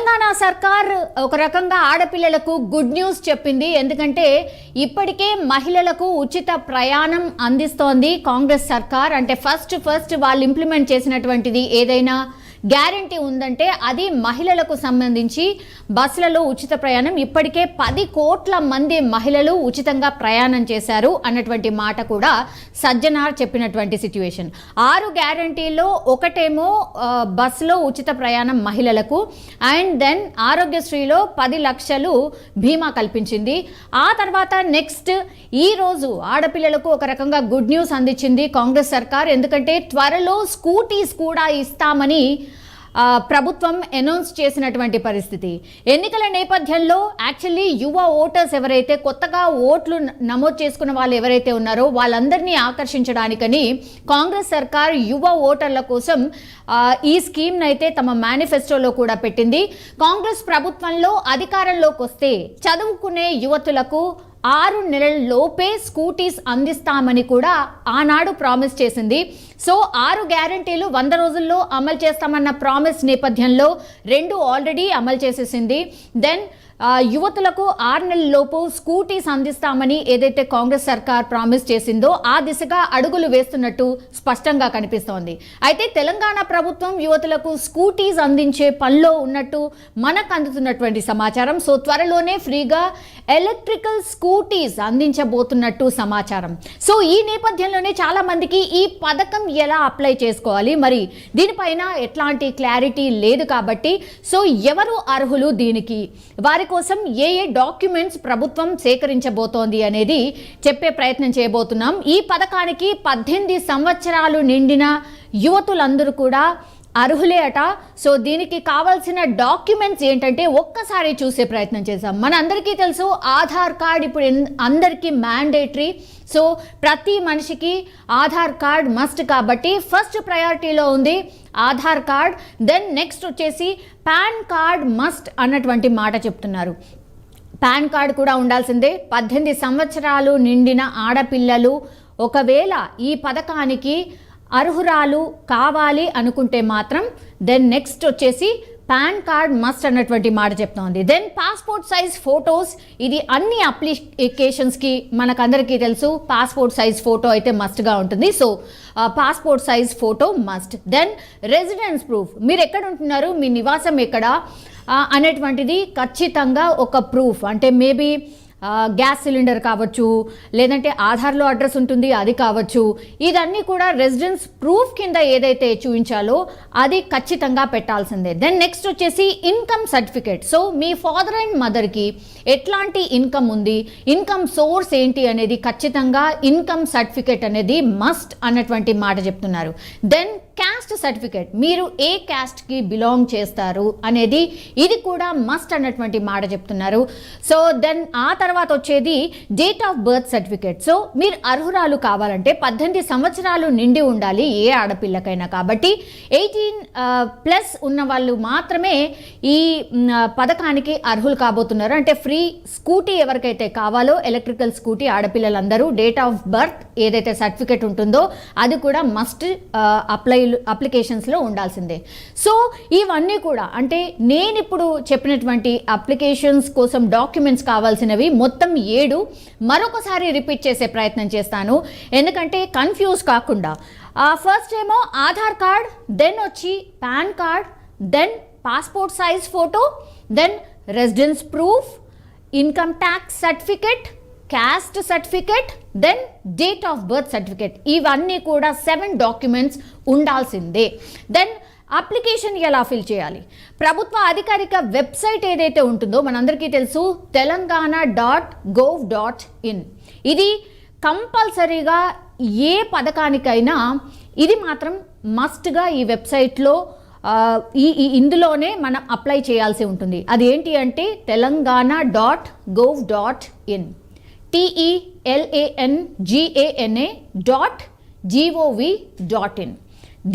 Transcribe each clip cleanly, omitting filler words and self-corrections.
తెలంగాణ సర్కార్ ఒక రకంగా ఆడపిల్లలకు గుడ్ న్యూస్ చెప్పింది. ఎందుకంటే ఇప్పటికే మహిళలకు ఉచిత ప్రయాణం అందిస్తోంది కాంగ్రెస్ సర్కార్. అంటే ఫస్ట్ వాళ్ళు ఇంప్లిమెంట్ చేసినటువంటిది ఏదైనా గ్యారంటీ ఉందంటే అది మహిళలకు సంబంధించి బస్సులలో ఉచిత ప్రయాణం. ఇప్పటికే 10 కోట్ల మంది మహిళలు ఉచితంగా ప్రయాణం చేశారు అన్నటువంటి మాట కూడా సజ్జనార్ చెప్పినటువంటి సిచ్యువేషన్. 6 గ్యారంటీలో ఒకటేమో బస్సులో ఉచిత ప్రయాణం మహిళలకు, అండ్ దెన్ ఆరోగ్యశ్రీలో 10 లక్షలు బీమా కల్పించింది. ఆ తర్వాత నెక్స్ట్ ఈ రోజు ఆడపిల్లలకు ఒక రకంగా గుడ్ న్యూస్ అందించింది కాంగ్రెస్ సర్కార్. ఎందుకంటే త్వరలో స్కూటీస్ కూడా ఇస్తామని ప్రభుత్వం అనౌన్స్ చేసినటువంటి పరిస్థితి. ఎన్నికల నేపథ్యంలో యాక్చువల్లీ యువ ఓటర్స్ ఎవరైతే కొత్తగా ఓట్లు నమోదు చేసుకున్న వాళ్ళు ఎవరైతే ఉన్నారో వాళ్ళందరినీ ఆకర్షించడానికని కాంగ్రెస్ సర్కార్ యువ ఓటర్ల కోసం ఈ స్కీమ్ను అయితే తమ మేనిఫెస్టోలో కూడా పెట్టింది. కాంగ్రెస్ ప్రభుత్వంలో అధికారంలోకి వస్తే చదువుకునే యువతులకు 6 నెలల లోపే స్కూటీస్ అందిస్తామని కూడా ఆనాడు ప్రామిస్ చేసింది. సో 6 గ్యారంటీలు 100 రోజుల్లో అమలు చేస్తామన్న ప్రామిస్ నేపథ్యంలో 2 ఆల్రెడీ అమలు చేసేసింది. దెన్ యువతులకు 6 నెలల లోపు స్కూటీస్ అందిస్తామని ఏదైతే కాంగ్రెస్ సర్కార్ ప్రామిస్ చేసిందో ఆ దిశగా అడుగులు వేస్తున్నట్టు స్పష్టంగా కనిపిస్తోంది. అయితే తెలంగాణ ప్రభుత్వం యువతులకు స్కూటీస్ అందించే పనిలో ఉన్నట్టు మనకు అందుతున్నటువంటి సమాచారం. సో త్వరలోనే ఫ్రీగా ఎలక్ట్రికల్ స్కూటీస్ అందించబోతున్నట్టు సమాచారం. సో ఈ నేపథ్యంలోనే చాలా మందికి ఈ పథకం ఎలా అప్లై చేసుకోవాలి, మరి దీనిపైన ఎట్లాంటి క్లారిటీ లేదు కాబట్టి సో ఎవరు అర్హులు, దీనికి వారి కోసం ఏ డాక్యుమెంట్స్ ప్రభుత్వం సేకరించబోతోంది అనేది చెప్పే ప్రయత్నం చేయబోతున్నాం. ఈ పథకానికి 18 సంవత్సరాలు నిండిన యువతులందరూ కూడా అర్హులే అట. సో దీనికి కావాల్సిన డాక్యుమెంట్స్ ఏంటంటే ఒక్కసారి చూసే ప్రయత్నం చేద్దాం. మన అందరికీ తెలుసు ఆధార్ కార్డ్ ఇప్పుడు అందరికీ మ్యాండేటరీ. సో ప్రతి మనిషికి ఆధార్ కార్డ్ మస్ట్ కాబట్టి ఫస్ట్ ప్రయారిటీలో ఉంది ఆధార్ కార్డ్. దెన్ నెక్స్ట్ వచ్చేసి పాన్ కార్డ్ మస్ట్ అన్నటువంటి మాట చెప్తున్నారు. పాన్ కార్డ్ కూడా ఉండాల్సిందే. 18 సంవత్సరాలు నిండిన ఆడపిల్లలు ఒకవేళ ఈ పథకానికి అర్హురాలు కావాలి అనుకుంటే మాత్రం దెన్ నెక్స్ట్ వచ్చేసి పాన్ కార్డ్ మస్ట్ అన్నటువంటి మాట చెప్తోంది. దెన్ పాస్పోర్ట్ సైజ్ ఫొటోస్, ఇది అన్ని అప్లికేషన్స్కి మనకందరికీ తెలుసు పాస్పోర్ట్ సైజ్ ఫోటో అయితే మస్ట్గా ఉంటుంది. So passport size photo must. Then residence proof, మీరు ఎక్కడ ఉంటున్నారు, మీ నివాసం ఎక్కడ అనేటువంటిది ఖచ్చితంగా ఒక ప్రూఫ్. అంటే మేబీ గ్యాస్ సిలిండర్ కావచ్చు, లేదంటే ఆధార్లో అడ్రస్ ఉంటుంది అది కావచ్చు. ఇదన్నీ కూడా రెసిడెన్స్ ప్రూఫ్ కింద ఏదైతే చూపించాలో అది ఖచ్చితంగా పెట్టాల్సిందే. దెన్ నెక్స్ట్ వచ్చేసి income certificate. So me father and మదర్కి ఎట్లాంటి ఇన్కమ్ ఉంది, ఇన్కమ్ సోర్స్ ఏంటి అనేది ఖచ్చితంగా ఇన్కమ్ సర్టిఫికేట్ అనేది మస్ట్ అన్నటువంటి మాట చెప్తున్నారు. దెన్ క్యాస్ట్ సర్టిఫికేట్, మీరు ఏ క్యాస్ట్కి బిలాంగ్ చేస్తారు అనేది ఇది కూడా మస్ట్ అన్నటువంటి మాట చెప్తున్నారు. సో దెన్ ఆ తర్వాత వచ్చేది date of birth certificate. So మీరు అర్హురాలు కావాలంటే 18 సంవత్సరాలు నిండి ఉండాలి ఏ ఆడపిల్లకైనా. కాబట్టి 18+ ఉన్న వాళ్ళు మాత్రమే ఈ పథకానికి అర్హులు కాబోతున్నారు. అంటే ఫ్రీ స్కూటీ ఎవరికైతే కావాలో ఎలక్ట్రికల్ స్కూటీ ఆడపిల్లలందరూ డేట్ ఆఫ్ బర్త్ ఏదైతే సర్టిఫికేట్ ఉంటుందో అది కూడా మస్ట్ అప్లికేషన్స్లో ఉండాల్సిందే. సో ఇవన్నీ కూడా అంటే నేను ఇప్పుడు చెప్పినటువంటి అప్లికేషన్స్ కోసం డాక్యుమెంట్స్ కావాల్సినవి మొత్తం 7. మరొకసారి రిపీట్ చేసే ప్రయత్నం చేస్తాను ఎందుకంటే కన్ఫ్యూజ్ కాకుండా. ఫస్ట్ ఏమో ఆధార్ కార్డ్, దెన్ వచ్చి PAN card, then passport size photo, then residence proof, income tax certificate, caste certificate, then date of birth certificate. ఇవన్నీ కూడా 7 డాక్యుమెంట్స్ ఉండాల్సిందే. దెన్ అప్లికేషన్ ఎలా ఫిల్ చేయాలి, ప్రభుత్వ అధికారిక వెబ్సైట్ ఏదైతే ఉంటుందో మనందరికీ తెలుసు telanggana.gov.in. ఇది కంపల్సరీగా ఏ పథకానికైనా ఇది మాత్రం మస్ట్గా ఈ వెబ్సైట్లో ఇందులోనే మనం అప్లై చేయాల్సి ఉంటుంది. అది ఏంటి అంటే telanggana.gov.in, TELANGANA.gov.in.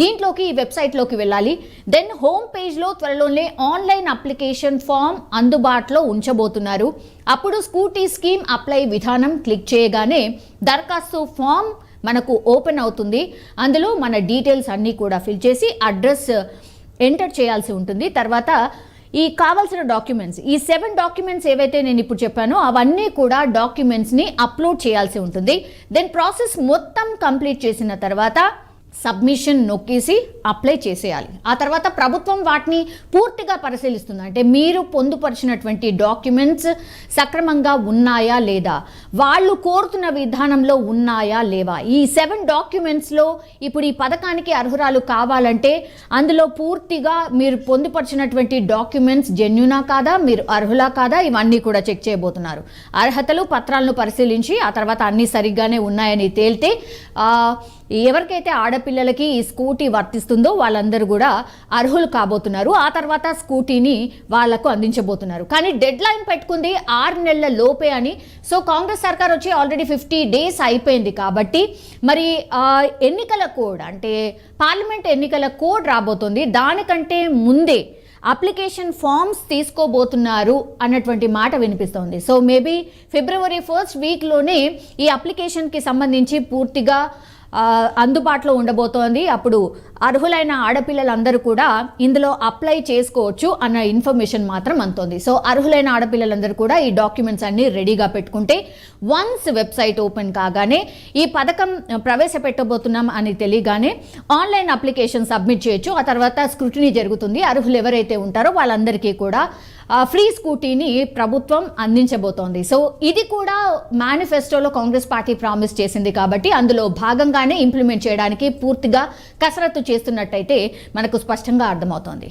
దీంట్లోకి ఈ వెబ్సైట్లోకి వెళ్ళాలి. దెన్ హోమ్ పేజ్లో త్వరలోనే ఆన్లైన్ అప్లికేషన్ ఫామ్ అందుబాటులో ఉంచబోతున్నారు. అప్పుడు స్కూటీ స్కీమ్ అప్లై విధానం క్లిక్ చేయగానే దరఖాస్తు ఫామ్ మనకు ఓపెన్ అవుతుంది. అందులో మన డీటెయిల్స్ అన్నీ కూడా ఫిల్ చేసి అడ్రస్ ఎంటర్ చేయాల్సి ఉంటుంది. తర్వాత ఈ కావాల్సిన డాక్యుమెంట్స్, ఈ 7 డాక్యుమెంట్స్ ఏవైతే నేను ఇప్పుడు చెప్పానో అవన్నీ కూడా డాక్యుమెంట్స్ని అప్లోడ్ చేయాల్సి ఉంటుంది. దెన్ ప్రాసెస్ మొత్తం కంప్లీట్ చేసిన తర్వాత సబ్మిషన్ నొక్కేసి అప్లై చేసేయాలి. ఆ తర్వాత ప్రభుత్వం వాటిని పూర్తిగా పరిశీలిస్తుంది. అంటే మీరు పొందుపరిచినటువంటి డాక్యుమెంట్స్ సక్రమంగా ఉన్నాయా లేదా, వాళ్ళు కోరుతున్న విధానంలో ఉన్నాయా లేవా. ఈ 7 డాక్యుమెంట్స్లో ఇప్పుడు ఈ పథకానికి అర్హురాలు కావాలంటే అందులో పూర్తిగా మీరు పొందుపరిచినటువంటి డాక్యుమెంట్స్ జెన్యునా కాదా, మీరు అర్హులా కాదా, ఇవన్నీ కూడా చెక్ చేయబోతున్నారు. అర్హతలు పత్రాలను పరిశీలించి ఆ తర్వాత అన్నీ సరిగ్గానే ఉన్నాయని తేలితే ఎవరికైతే ఆడపిల్లలకి ఈ స్కూటీ వర్తిస్తుందో వాళ్ళందరూ కూడా అర్హులు కాబోతున్నారు. ఆ తర్వాత స్కూటీని వాళ్లకు అందించబోతున్నారు. కానీ డెడ్ లైన్ పెట్టుకుంది 6 నెలల లోపే అని. సో కాంగ్రెస్ సర్కార్ వచ్చి ఆల్రెడీ 50 డేస్ అయిపోయింది కాబట్టి మరి ఎన్నికల కోడ్ అంటే పార్లమెంట్ ఎన్నికల కోడ్ రాబోతుంది. దానికంటే ముందే అప్లికేషన్ ఫామ్స్ తీసుకోబోతున్నారు అన్నటువంటి మాట వినిపిస్తోంది. సో మేబీ February 1st వీక్లోనే ఈ అప్లికేషన్కి సంబంధించి పూర్తిగా అందుబాటులో ఉండబోతోంది. అప్పుడు అర్హులైన ఆడపిల్లలందరూ కూడా ఇందులో అప్లై చేసుకోవచ్చు అన్న ఇన్ఫర్మేషన్ మాత్రం అందుతోంది. సో అర్హులైన ఆడపిల్లలందరూ కూడా ఈ డాక్యుమెంట్స్ అన్ని రెడీగా పెట్టుకుంటే వన్స్ వెబ్సైట్ ఓపెన్ కాగానే ఈ పథకం ప్రవేశపెట్టబోతున్నాం అని తెలియగానే ఆన్లైన్ అప్లికేషన్ సబ్మిట్ చేయొచ్చు. ఆ తర్వాత స్క్రూటినీ జరుగుతుంది. అర్హులు ఎవరైతే ఉంటారో వాళ్ళందరికీ కూడా ఫ్రీ స్కూటీని ప్రభుత్వం అందించబోతోంది. సో ఇది కూడా మేనిఫెస్టోలో కాంగ్రెస్ పార్టీ ప్రామిస్ చేసింది కాబట్టి అందులో భాగంగానే ఇంప్లిమెంట్ చేయడానికి పూర్తిగా కసరత్తు చేస్తున్నట్టయితే మనకు స్పష్టంగా అర్థమవుతోంది.